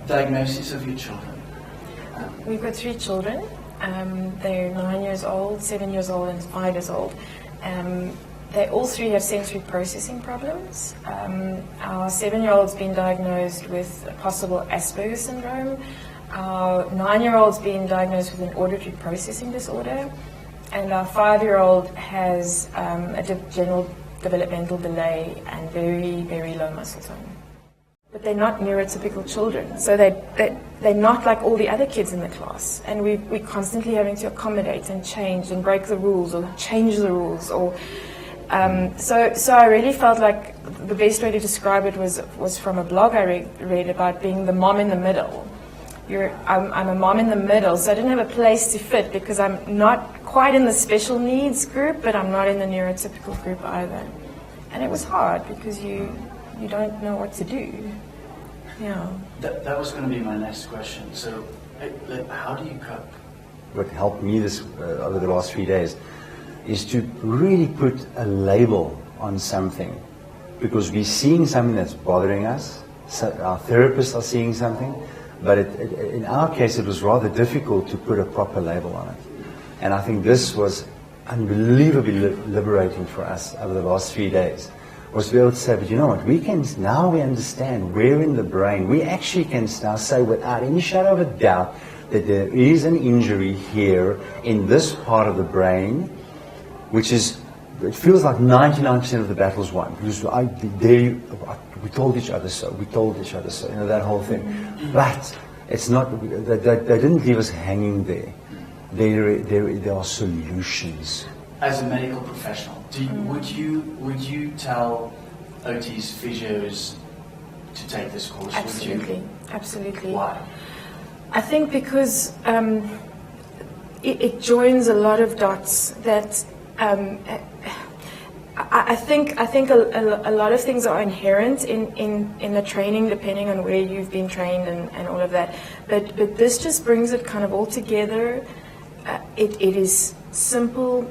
diagnosis of your children? We've got 3 children. They're 9 years old, 7 years old, and 5 years old. They all 3 have sensory processing problems. Our 7-year-old's been diagnosed with possible Asperger's syndrome. Our 9-year-old's been diagnosed with an auditory processing disorder. And our 5-year-old has a general developmental delay and very, very low muscle tone. But they're not neurotypical children, so they're not like all the other kids in the class. And we're constantly having to accommodate and change and break the rules or change the rules. Or so I really felt like the best way to describe it was from a blog I read about being the mom in the middle. I'm a mom in the middle, so I didn't have a place to fit because I'm not quite in the special needs group, but I'm not in the neurotypical group either. And it was hard because you don't know what to do. Yeah. That was going to be my next question. So, how do you cope? What helped me this over the last 3 days is to really put a label on something, because we're seeing something that's bothering us. So our therapists are seeing something, but in our case, it was rather difficult to put a proper label on it. And I think this was unbelievably liberating for us over the last 3 days. Was to be able to say, but you know what, we understand where in the brain, we actually can now say without any shadow of a doubt that there is an injury here in this part of the brain, which is, it feels like 99% of the battle's won. Because we told each other so, you know, that whole thing. But it's not, they didn't leave us hanging there. There are solutions. As a medical professional, would you tell OTs, physios to take this course? Absolutely, absolutely. Why? I think because it joins a lot of dots that I think a lot of things are inherent in the training, depending on where you've been trained and all of that. But this just brings it kind of all together. It is simple.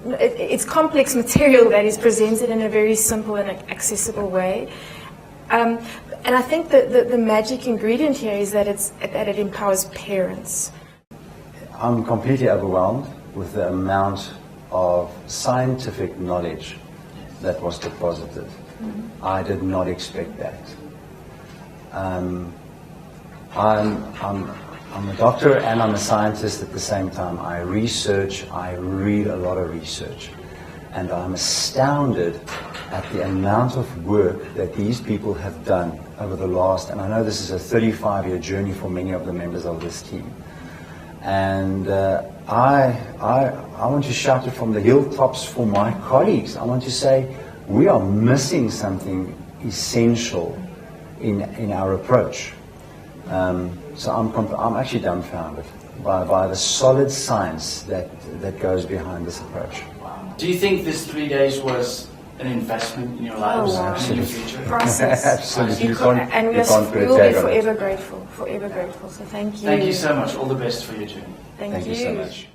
It's complex material that is presented in a very simple and accessible way. And I think that the magic ingredient here is that it empowers parents. I'm completely overwhelmed with the amount of scientific knowledge that was deposited. I did not expect that. I'm a doctor and I'm a scientist at the same time. I read a lot of research. And I'm astounded at the amount of work that these people have done over the last, and I know this is a 35-year journey for many of the members of this team. And I want to shout it from the hilltops for my colleagues. I want to say we are missing something essential in our approach. So I'm actually dumbfounded by the solid science that goes behind this approach. Do you think this 3 days was an investment in your lives and in your future? Process. Absolutely. And we will be forever grateful. So thank you. Thank you so much. All the best for your journey. Thank you you so much.